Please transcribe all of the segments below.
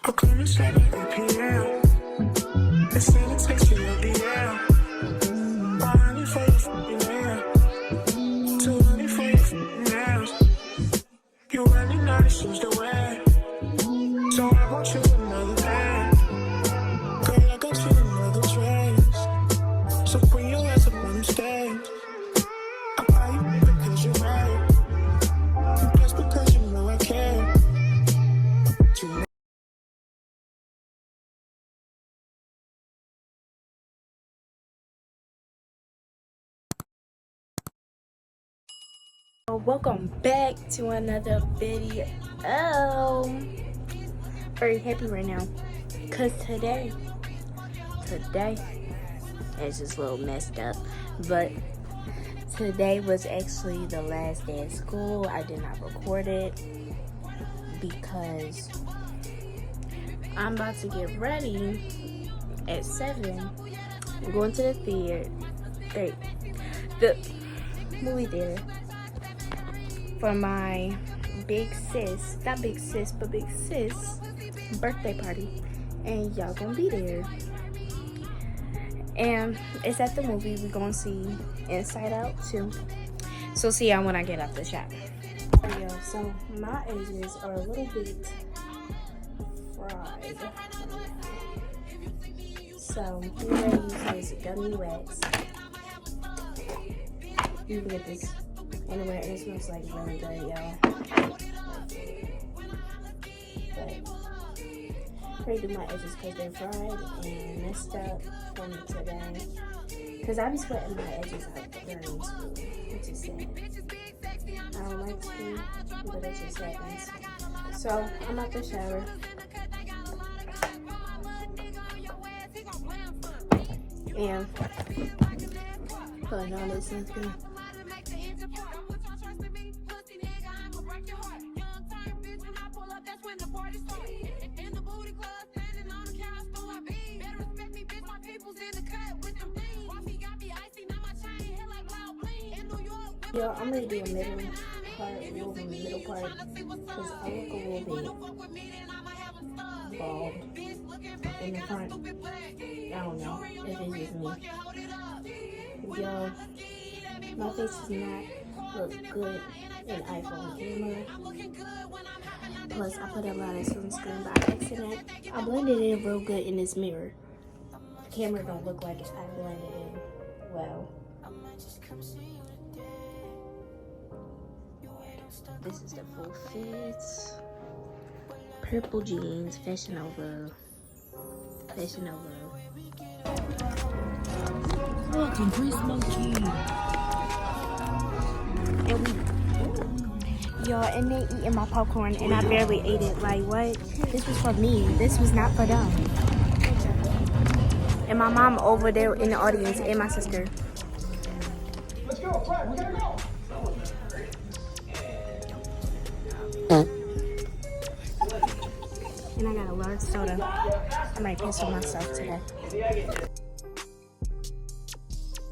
I'll come and start at 8 p.m. They say it takes for your DM. 100 for your fucking nail. 200 for your fucking nails. You really know to choose the way. So I bought you another bag. Girl, I got you another dress. So bring your ass up on the stage. I buy you because you're right. And plus because you know I care. Welcome back to another video. Very happy right now because today is just a little messed up, but today was actually the last day of school. I did not record it because I'm about to get ready at 7. I'm going to the movie theater for my big sis birthday party, and y'all gonna be there. And it's at the movie. We're gonna see Inside Out too. So see y'all when I get out the shop. So my edges are a little bit fried. So I'm gonna use this gummy wax. You can get this anywhere, and it smells like really good, y'all. But I do my edges because they're fried and messed up from today. Because I be sweating my edges out during school, which is sad. I don't like school, but it just happens. So I'm out the shower. And putting on this sunscreen. Yo, I'm gonna do a middle part, because I look a little bit bald in the front. I don't know if it's just me. Yo, my face does not look good in iPhone camera. Plus, I put a lot of sunscreen by accident. I blended it in real good in this mirror. The camera don't look like it. I blended in well. This is the full fit. Purple jeans, Fashion Nova. Fucking grease monkey. Y'all, and they eating my popcorn, and I barely ate it. Like, what? This was for me. This was not for them. And my mom over there in the audience, and my sister. Let's go, Brad, we gotta go. And I got a large soda. I might piss on myself today.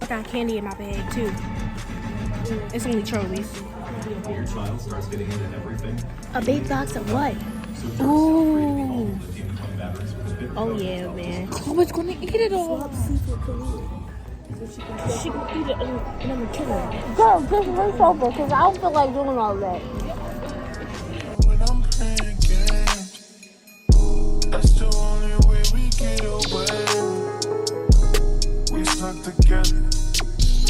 I got candy in my bag too. It's only Charlie's. Your child starts getting into everything. A big box of what? Ooh. Oh yeah, man. I was gonna eat it all. She can eat it and I'm gonna kill her. Girl, just reach over because I don't feel like doing all that. When I'm playing games, that's the only way we get away. We stuck together,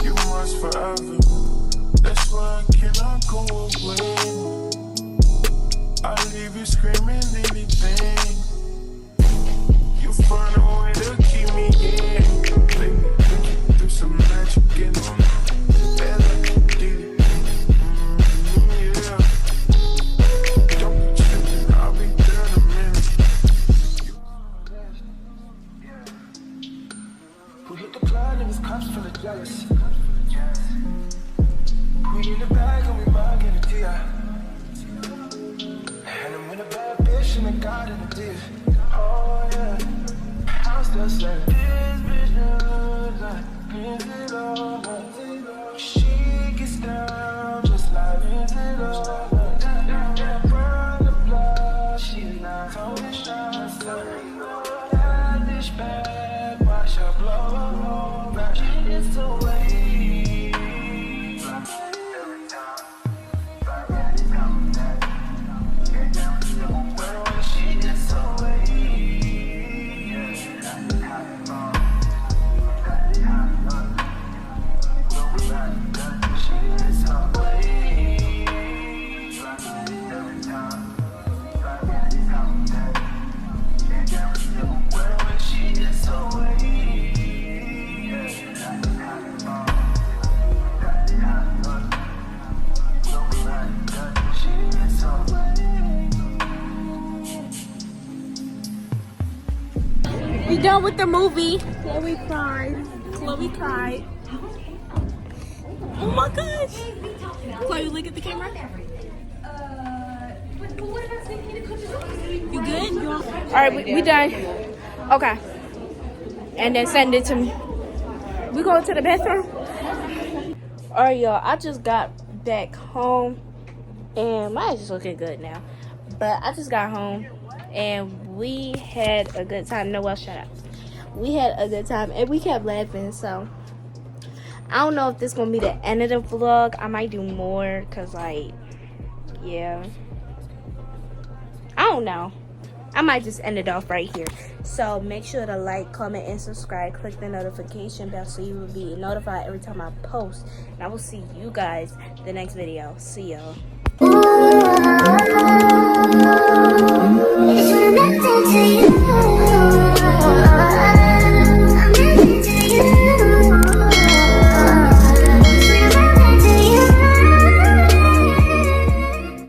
you must forever. That's why I cannot go away. I leave you screaming anything. You find a way to keep me in. Do some magic in on me. We hit the club and these cops full of jealousy. We in the bag and we bugging the deal. And I'm in a bad bitch and I got in the deal. Oh yeah, I'm still saying this bitch knows like is it over? She gets down just like is it over? That burn the blood, she's not totally shy. This bad, watch her blow. It's the way. When she gets away, she gets We done with the movie. Chloe cried. Chloe cried. Oh my gosh. Chloe, look at the camera. You good? You all right, we done. Okay. And then send it to me. We going to the bathroom? Alright, y'all. I just got back home. And my eyes is looking good now. But I just got home. And we had a good time. Noel, shut up. We had a good time. And we kept laughing. So, I don't know if this is going to be the end of the vlog. I might do more. Because, like, yeah. I don't know. I might just end it off right here. So, make sure to like, comment, and subscribe. Click the notification bell so you will be notified every time I post. And I will see you guys in the next video. See y'all.